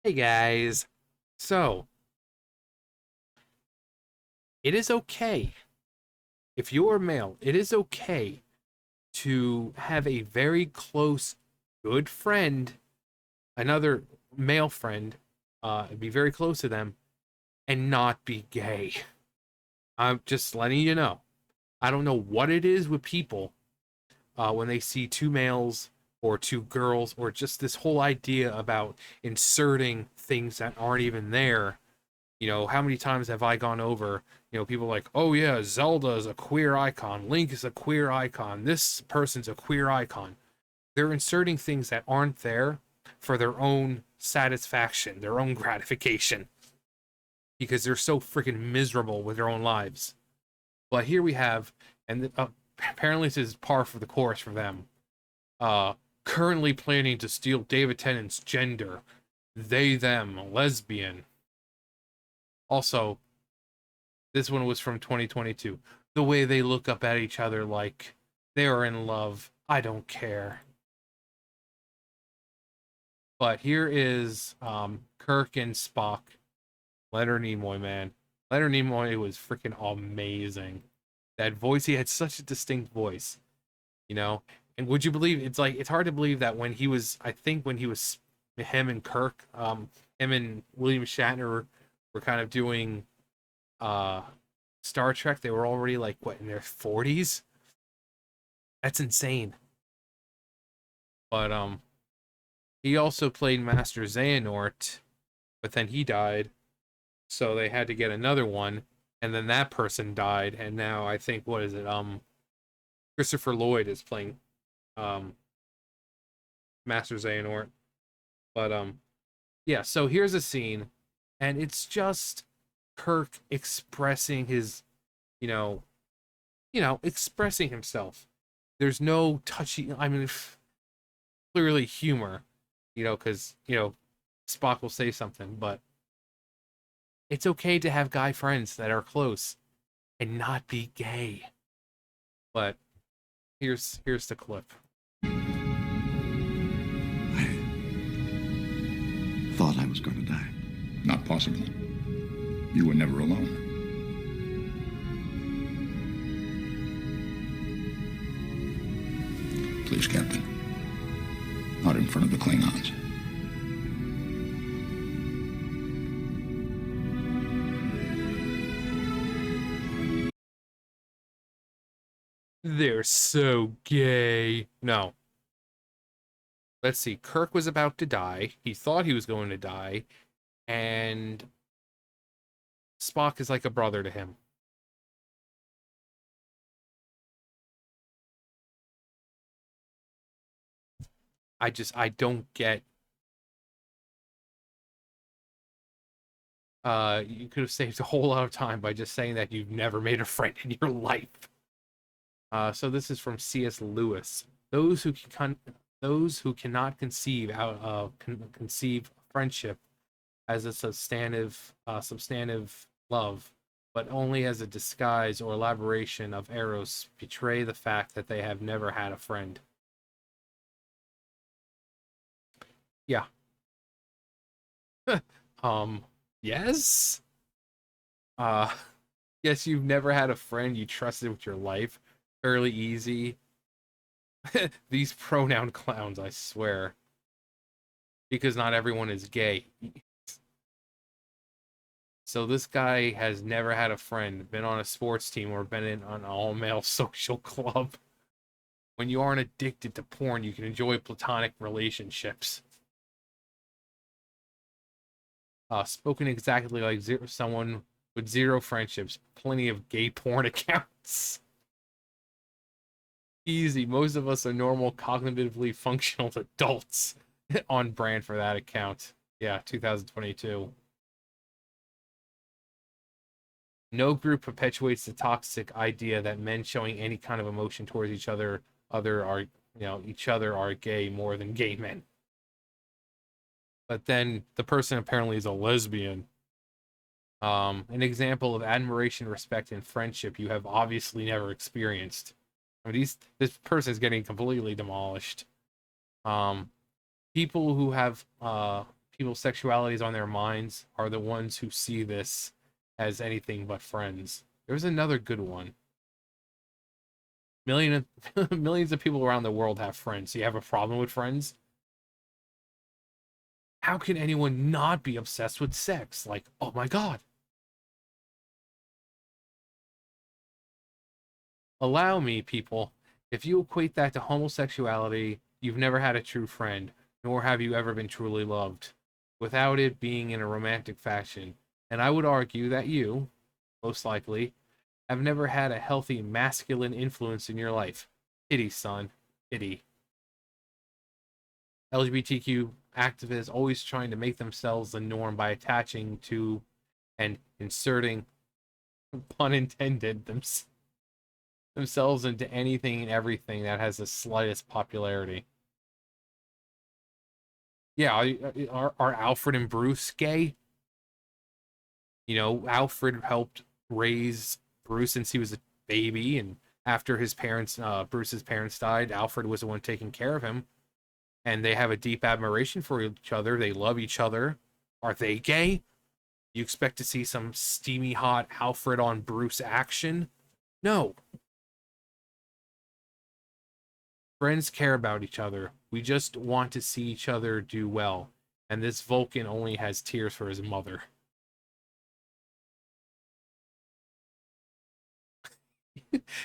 Hey guys. So, it is okay. If you're male, it is okay to have a very close, good friend, another male friend, be very close to them, and not be gay. I'm just letting you know. I don't know what it is with people when they see two males or two girls, or just this whole idea about inserting things that aren't even there. How many times have I gone over, people like, oh yeah, Zelda is a queer icon, Link is a queer icon, this person's a queer icon. They're inserting things that aren't there for their own satisfaction, their own gratification, because they're so freaking miserable with their own lives. But here we have, and apparently this is par for the course for them, uh, currently planning to steal David Tennant's gender, they, them, lesbian. Also, this one was from 2022. The way they look up at each other like they are in love. I don't care. But here is Kirk and Spock. Leonard Nimoy, man. Leonard Nimoy was freaking amazing. That voice, he had such a distinct voice, you know? And would you believe, it's hard to believe that when he was, I think when he was, him and Kirk, him and William Shatner were kind of doing uh Star Trek, they were already like what, in their 40s? That's insane. But he also played Master Xehanort, but then he died, so they had to get another one, and then that person died, and now I think, what is it? Christopher Lloyd is playing um Master Xehanort. But yeah, so here's a scene, and it's just Kirk expressing his, you know, expressing himself. There's no touchy, I mean, clearly humor, because, Spock will say something, but it's okay to have guy friends that are close and not be gay. But here's the clip. Thought I was going to die. Not possible. You were never alone. Please, Captain. Not in front of the Klingons. They're so gay. No. Let's see. Kirk was about to die. He thought he was going to die, and Spock is like a brother to him. I don't get. You could have saved a whole lot of time by just saying that you've never made a friend in your life. So this is from C.S. Lewis. Those who those who cannot conceive friendship as a substantive love, but only as a disguise or elaboration of eros, betray the fact that they have never had a friend. Yeah. um. Yes. Uh. Yes, you've never had a friend you trusted with your life. Fairly easy. These pronoun clowns, I swear. Because not everyone is gay. So this guy has never had a friend, been on a sports team, or been in an all-male social club. When you aren't addicted to porn, you can enjoy platonic relationships. Spoken exactly like someone with zero friendships, plenty of gay porn accounts. Easy. Most of us are normal, cognitively functional adults. On brand for that account. Yeah, 2022. No group perpetuates the toxic idea that men showing any kind of emotion towards each other are gay more than gay men. But then the person apparently is a lesbian. An example of admiration, respect, and friendship you have obviously never experienced. I mean, this person is getting completely demolished. Um, people who have people's sexualities on their minds are the ones who see this as anything but friends. There's another good one. Millions of people around the world have friends. So you have a problem with friends? How can anyone not be obsessed with sex? Like, oh my god. Allow me, people. If you equate that to homosexuality, you've never had a true friend, nor have you ever been truly loved, without it being in a romantic fashion. And I would argue that you, most likely, have never had a healthy masculine influence in your life. Pity, son. Pity. LGBTQ activists always trying to make themselves the norm by attaching to and inserting, pun intended, themselves into anything and everything that has the slightest popularity. Yeah, are Alfred and Bruce gay? You know, Alfred helped raise Bruce since he was a baby, and after his parents, Bruce's parents died, Alfred was the one taking care of him, and they have a deep admiration for each other. They love each other. Are they gay? You expect to see some steamy hot Alfred on Bruce action? No. Friends care about each other. We just want to see each other do well. And this Vulcan only has tears for his mother.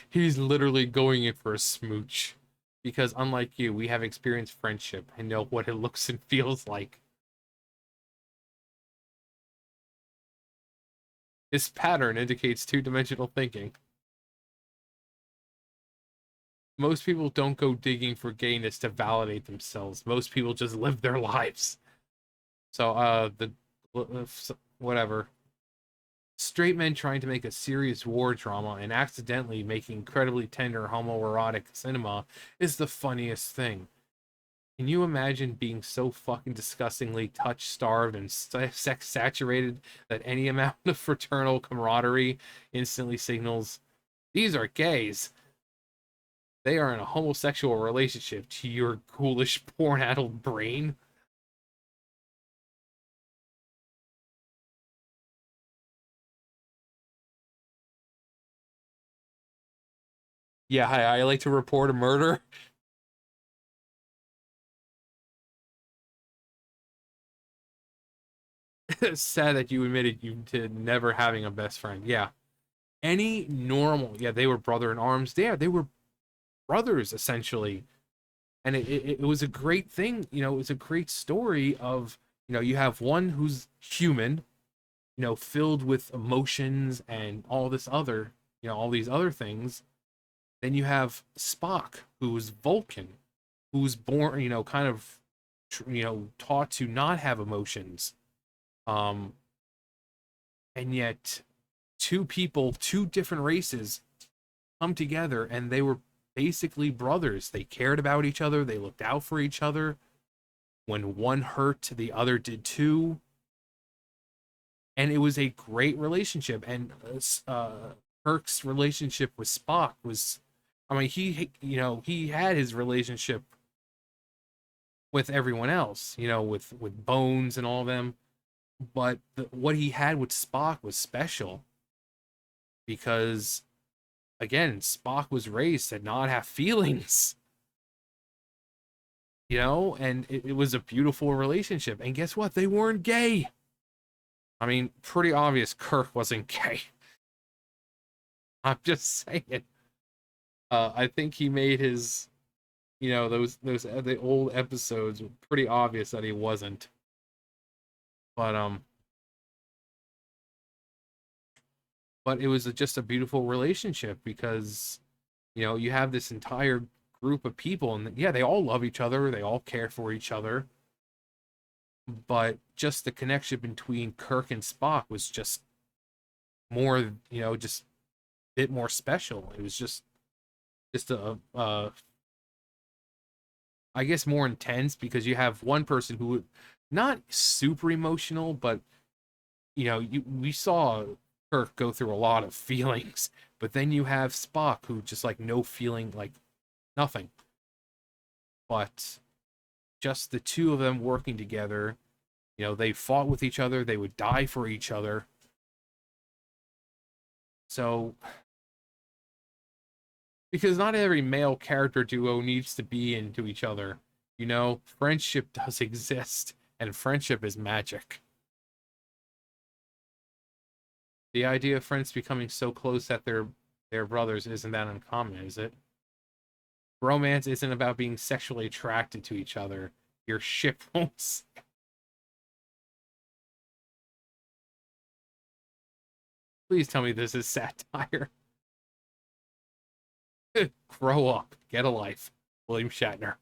He's literally going in for a smooch. Because unlike you, we have experienced friendship and know what it looks and feels like. This pattern indicates two-dimensional thinking. Most people don't go digging for gayness to validate themselves. Most people just live their lives. So, whatever. Straight men trying to make a serious war drama and accidentally making incredibly tender homoerotic cinema is the funniest thing. Can you imagine being so fucking disgustingly touch-starved and sex-saturated that any amount of fraternal camaraderie instantly signals, these are gays? They are in a homosexual relationship to your ghoulish, porn-addled brain? Yeah, I like to report a murder. It's sad that you admitted you to never having a best friend. Yeah. Any normal, yeah, they were brother in arms. Yeah, they were brothers, essentially. And it was a great thing. You know, it was a great story of, you know, you have one who's human, you know, filled with emotions and all this other, you know, all these other things. Then you have Spock, who's Vulcan, who's born, you know, kind of, you know, taught to not have emotions. Um, and yet, two people, two different races come together and they were basically brothers. They cared about each other, they looked out for each other. When one hurt, the other did too. And it was a great relationship. And Kirk's relationship with Spock was, I mean, you know, he had his relationship with everyone else, you know, with Bones and all of them. But what he had with Spock was special because, again, Spock was raised to not have feelings, you know, and it was a beautiful relationship. And guess what? They weren't gay. I mean, pretty obvious Kirk wasn't gay. I'm just saying. I think he made his, you know, those the old episodes pretty obvious that he wasn't. But but it was just a beautiful relationship because, you know, you have this entire group of people and yeah, they all love each other, they all care for each other, but just the connection between Kirk and Spock was just more, you know, just a bit more special. It was just a I guess more intense because you have one person who not super emotional, but you know, we saw Kirk go through a lot of feelings, but then you have Spock who just like no feeling, like nothing. But just the two of them working together, You know, they fought with each other, they would die for each other. So, because not every male character duo needs to be into each other. You know, friendship does exist, and friendship is magic. The idea of friends becoming so close that they're brothers isn't that uncommon, is it? Romance isn't about being sexually attracted to each other. Your ship won't. Please tell me this is satire. Grow up. Get a life. William Shatner.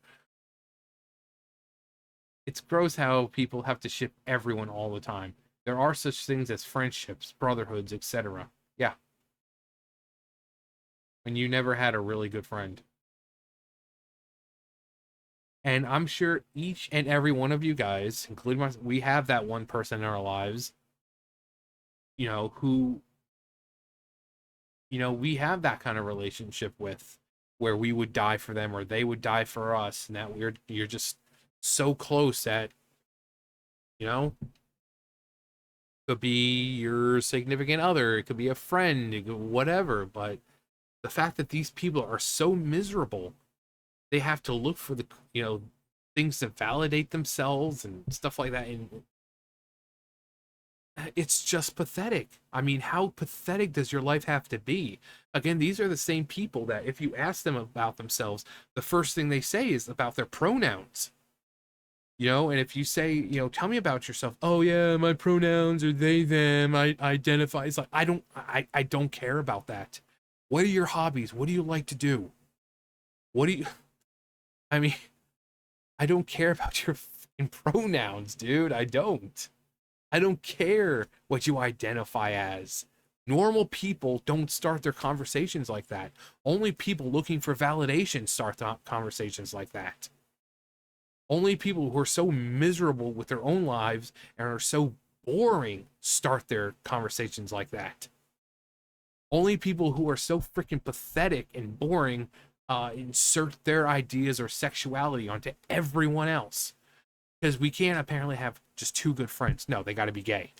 It's gross how people have to ship everyone all the time. There are such things as friendships, brotherhoods, etc. Yeah. When you never had a really good friend. And I'm sure each and every one of you guys, including myself, we have that one person in our lives, you know, who, you know, we have that kind of relationship with, where we would die for them or they would die for us, and that you're just so close that, you know, could be your significant other, it could be a friend, whatever. But the fact that these people are so miserable, they have to look for the, you know, things to validate themselves and stuff like that, and it's just pathetic. I mean, how pathetic does your life have to be? Again, these are the same people that if you ask them about themselves, the first thing they say is about their pronouns. You know, and if you say, you know, tell me about yourself. Oh yeah, my pronouns are they, them. I identify. It's like, I don't care about that. What are your hobbies? What do you like to do? What do you, I mean, I don't care about your pronouns, dude. I don't. I don't care what you identify as. Normal people don't start their conversations like that. Only people looking for validation start conversations like that. Only people who are so miserable with their own lives and are so boring start their conversations like that. Only people who are so freaking pathetic and boring insert their ideas or sexuality onto everyone else. Because we can't apparently have just two good friends. No, they got to be gay.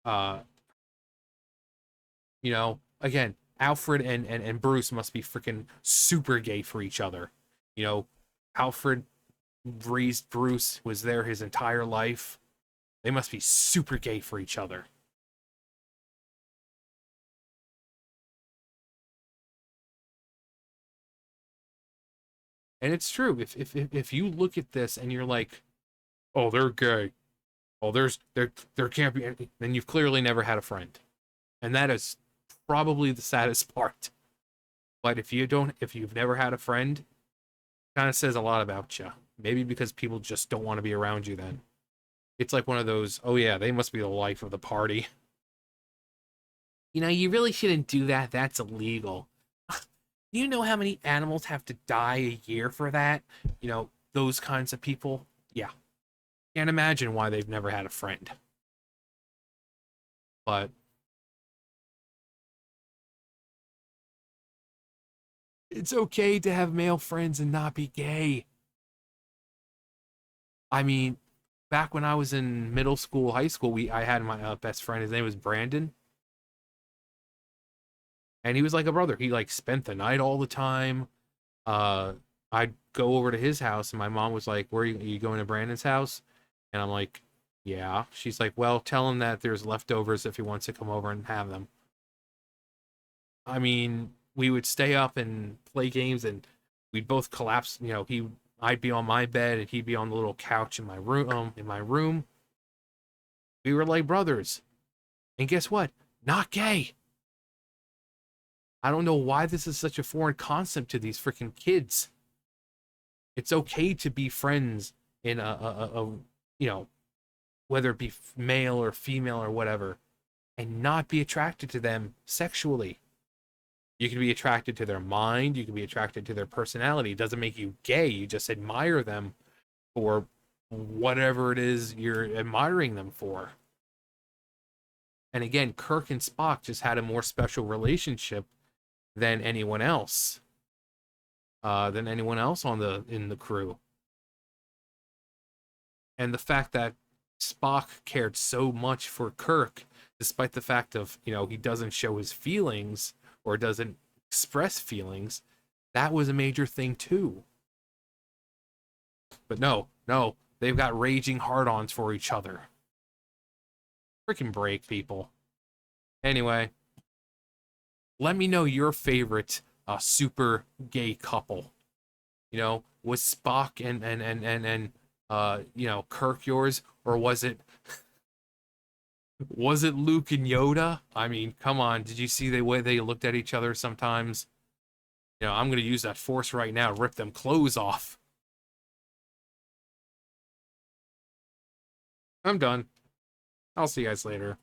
Uh, you know, again, Alfred and Bruce must be freaking super gay for each other. You know, Alfred raised Bruce, was there his entire life. They must be super gay for each other. And it's true. If you look at this and you're like, oh, they're gay. Oh, there can't be anything, then you've clearly never had a friend. And that is probably the saddest part. But if you've never had a friend, kind of says a lot about you. Maybe because people just don't want to be around you then. It's like one of those, oh yeah, they must be the life of the party. You know, you really shouldn't do that. That's illegal. You know how many animals have to die a year for that? You know, those kinds of people. Yeah. Can't imagine why they've never had a friend. But it's okay to have male friends and not be gay. I mean, back when I was in middle school, high school, I had my best friend. His name was Brandon, and he was like a brother. He like spent the night all the time. Uh, I'd go over to his house, and my mom was like, "Where are you going to Brandon's house?" And I'm like, "Yeah." She's like, "Well, tell him that there's leftovers if he wants to come over and have them." I mean, we would stay up and play games, and we'd both collapse. You know, I'd be on my bed, and he'd be on the little couch in my room. We were like brothers. And guess what? Not gay. I don't know why this is such a foreign concept to these freaking kids. It's okay to be friends in you know, whether it be male or female or whatever, and not be attracted to them sexually. You can be attracted to their mind, you can be attracted to their personality. It doesn't make you gay. You just admire them for whatever it is you're admiring them for. And again, Kirk and Spock just had a more special relationship than anyone else. Than anyone else in the crew. And the fact that Spock cared so much for Kirk, despite the fact of, he doesn't show his feelings or doesn't express feelings, that was a major thing too. But no, they've got raging hard-ons for each other. Freaking break, people. Anyway, let me know your favorite super gay couple. Was Spock and Kirk yours, or was it Luke and Yoda? I mean, come on, did you see the way they looked at each other sometimes? I'm gonna use that force right now, rip them clothes off. I'm done. I'll see you guys later.